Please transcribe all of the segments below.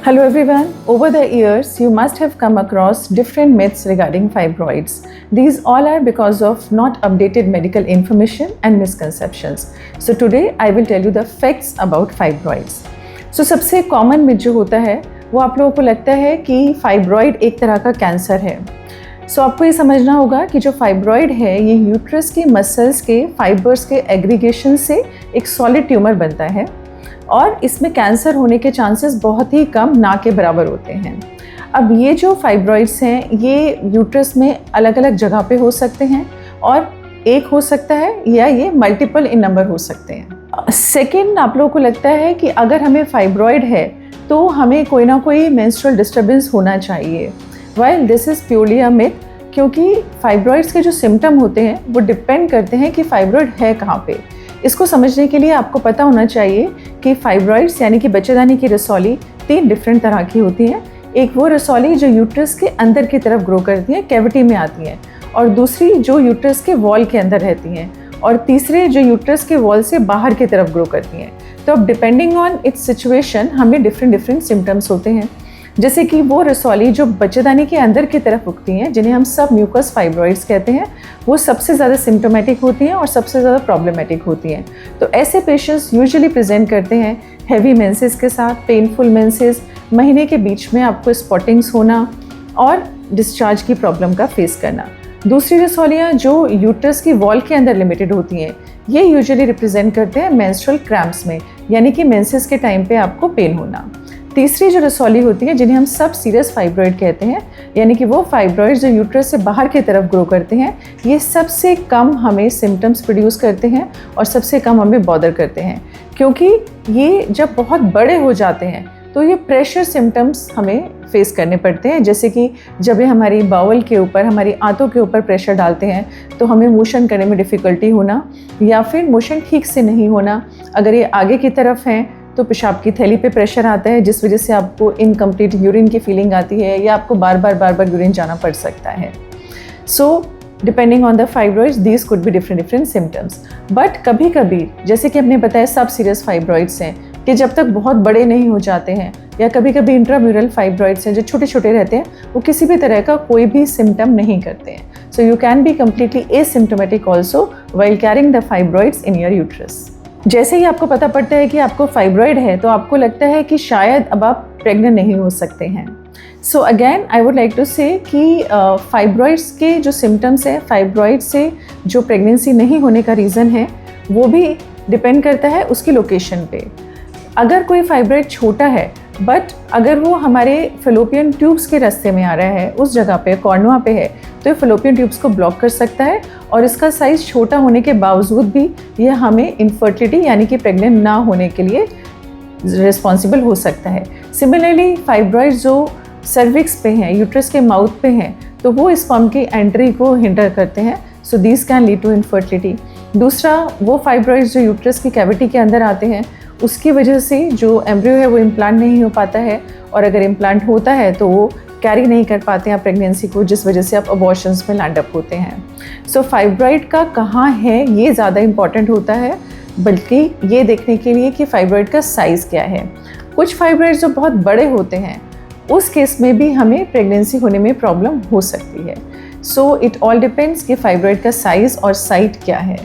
Hello everyone. Over the years, you must have come across different myths regarding fibroids. These all are because of not updated medical information and misconceptions. So today I will tell you the facts about fibroids. So सबसे common myth जो होता है वो आप लोगों को लगता है कि फाइब्रॉइड एक तरह का कैंसर है. सो आपको ये समझना होगा कि जो फाइब्रॉइड है ये यूट्रस की मसल्स के फाइबर्स के एग्रीगेशन से एक सॉलिड ट्यूमर बनता है और इसमें कैंसर होने के चांसेस बहुत ही कम ना के बराबर होते हैं. अब ये जो फाइब्रॉइड्स हैं ये यूट्रस में अलग अलग जगह पे हो सकते हैं और एक हो सकता है या ये मल्टीपल इन नंबर हो सकते हैं. सेकेंड, आप लोगों को लगता है कि अगर हमें फाइब्रॉइड है तो हमें कोई ना कोई मेंस्ट्रुअल डिस्टर्बेंस होना चाहिए. While this is purely a myth, क्योंकि फाइब्रॉइड्स के जो सिम्टम होते हैं वो डिपेंड करते हैं कि फाइब्रॉइड है कहाँ पे. इसको समझने के लिए आपको पता होना चाहिए कि फाइब्रॉइड्स यानी कि बच्चेदानी की रसौली 3 डिफरेंट तरह की होती हैं. एक वो रसौली जो यूट्रस के अंदर की तरफ ग्रो करती है, कैविटी में आती हैं, और दूसरी जो यूट्रस के वॉल के अंदर रहती हैं, और तीसरे जो यूट्रस के वॉल से बाहर की तरफ ग्रो करती हैं. तो अब डिपेंडिंग ऑन इट्स सिचुएशन हमें डिफरेंट सिम्टम्स होते हैं. जैसे कि वो रसौली जो बच्चेदानी के अंदर की तरफ उगती हैं, जिन्हें हम सब म्यूकस फाइब्रॉइड्स कहते हैं, वो सबसे ज़्यादा सिम्टोमेटिक होती हैं और सबसे ज़्यादा प्रॉब्लमेटिक होती हैं. तो ऐसे पेशेंट्स यूजुअली प्रेजेंट करते हैं हैवी मेंसेस के साथ, पेनफुल मेंसेस, महीने के बीच में आपको स्पॉटिंग्स होना और डिस्चार्ज की प्रॉब्लम का फेस करना. दूसरी रसौलियाँ जो यूट्रस की वॉल के अंदर लिमिटेड होती हैं, ये यूजुअली रिप्रेजेंट करते हैं मेंस्ट्रुअल क्रैम्प्स में, यानी कि मेंसेस के टाइम पे आपको पेन होना. तीसरी जो रसौली होती है जिन्हें हम सब सीरियस फाइब्रॉइड कहते हैं, यानी कि वो फाइब्रॉइड जो यूट्रस से बाहर की तरफ ग्रो करते हैं, ये सबसे कम हमें सिम्टम्स प्रोड्यूस करते हैं और सबसे कम हमें बॉदर करते हैं, क्योंकि ये जब बहुत बड़े हो जाते हैं तो ये प्रेशर सिम्टम्स हमें फेस करने पड़ते हैं. जैसे कि जब ये हमारी बाउल के ऊपर, हमारी आंतों के ऊपर प्रेशर डालते हैं तो हमें मोशन करने में डिफ़िकल्टी होना, या फिर मोशन ठीक से नहीं होना. अगर ये आगे की तरफ हैं तो पेशाब की थैली पे प्रेशर आता है, जिस वजह से आपको इनकम्प्लीट यूरिन की फीलिंग आती है, या आपको बार बार यूरिन जाना पड़ सकता है. So depending on the fibroids these could be different symptoms. But कभी कभी, जैसे कि हमने बताया, सब सीरियस फाइब्रॉइड्स हैं कि जब तक बहुत बड़े नहीं हो जाते हैं, या कभी कभी इंट्राम्यूरल फाइब्रॉइड्स हैं जो छोटे छोटे रहते हैं, वो किसी भी तरह का कोई भी सिम्टम नहीं करते हैं. So you can be completely asymptomatic also while carrying the fibroids in your uterus. जैसे ही आपको पता पड़ता है कि आपको फाइब्रॉइड है तो आपको लगता है कि शायद अब आप प्रेग्नेंट नहीं हो सकते हैं. So again I would like to say कि फाइब्रॉइड्स के जो सिम्टम्स हैं, फाइब्रॉइड से जो प्रेगनेंसी नहीं होने का रीज़न है, वो भी डिपेंड करता है उसकी लोकेशन पे. अगर कोई फाइब्रॉइड छोटा है बट अगर वो हमारे फेलोपियन ट्यूब्स के रास्ते में आ रहा है, उस जगह पे कॉर्नुआ पे है, तो ये फेलोपियन ट्यूब्स को ब्लॉक कर सकता है, और इसका साइज़ छोटा होने के बावजूद भी यह हमें इनफर्टिलिटी यानी कि प्रेग्नेंट ना होने के लिए रिस्पॉन्सिबल हो सकता है. सिमिलरली फाइब्रॉइड जो सर्विक्स पे हैं, यूट्रस के माउथ पे हैं, तो वो स्पर्म की एंट्री को हिंडर करते हैं. So these can lead to infertility. दूसरा, वो फाइब्रॉइड्स जो यूट्रस की कैविटी के अंदर आते हैं, उसकी वजह से जो एम्ब्रियो है वो इम्प्लांट नहीं हो पाता है, और अगर इम्प्लांट होता है तो वो कैरी नहीं कर पाते हैं प्रेगनेंसी को, जिस वजह से आप अबॉर्शंस में लैंड अप होते हैं. सो फाइब्रॉइड का कहाँ है ये ज़्यादा इम्पॉर्टेंट होता है, बल्कि ये देखने के लिए कि फाइब्रॉइड का साइज़ क्या है. कुछ फाइब्रॉइड जो बहुत बड़े होते हैं, उस केस में भी हमें प्रेगनेंसी होने में प्रॉब्लम हो सकती है. सो इट ऑल डिपेंड्स कि फाइब्रॉइड का साइज़ और साइट क्या है.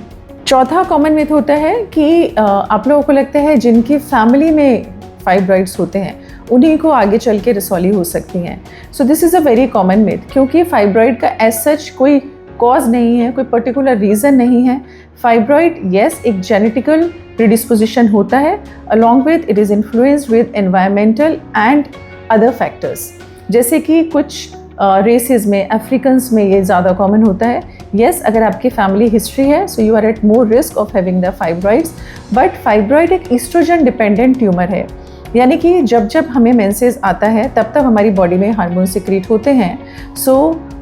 चौथा कॉमन मिथ होता है कि आप लोगों को लगता है जिनकी फैमिली में फाइब्रॉइड्स होते हैं उन्हीं को आगे चल के रसौली हो सकती हैं. So this is a very common myth, क्योंकि फाइब्रॉइड का एज सच कोई कॉज नहीं है, कोई पर्टिकुलर रीज़न नहीं है. फाइब्रॉइड येस एक जेनेटिकल प्रीडिस्पोजिशन होता है, along with it is influenced with environmental and other factors. जैसे कि कुछ रेसेस में, अफ्रीकन्स में ये ज़्यादा कॉमन होता है. येस, अगर आपकी फैमिली हिस्ट्री है so you are at more risk of having the fibroids. But fibroid एक ईस्ट्रोजन डिपेंडेंट ट्यूमर है, यानी कि जब जब हमें मेंसेस आता है तब तब हमारी बॉडी में हार्मोन सिक्रीट होते हैं. सो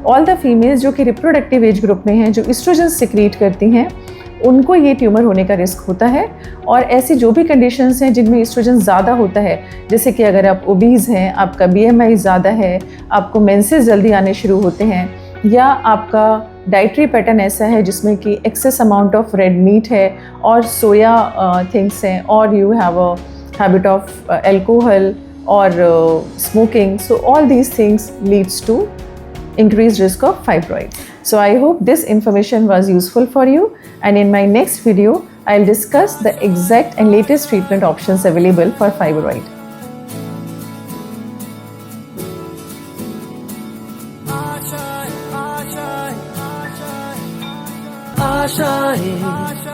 ऑल द फीमेल्स जो कि रिप्रोडक्टिव एज ग्रुप में हैं, जो ईस्ट्रोजन सिक्रीट करती हैं, उनको ये ट्यूमर होने का रिस्क होता है. और ऐसी जो भी कंडीशंस हैं जिनमें ईस्ट्रोजन ज़्यादा होता है, जैसे कि अगर आप ओबीज़ हैं, आपका BMI ज़्यादा है, आपको मेंसेस जल्दी आने शुरू होते हैं, या आपका डाइटरी पैटर्न ऐसा है जिसमें कि excess amount of red meat है और सोया थिंग्स हैं, और you have a habit of alcohol or smoking. So all these things leads to increased risk of fibroids. So I hope this information was useful for you, and in my next video I'll discuss the exact and latest treatment options available for fibroid. आशाएं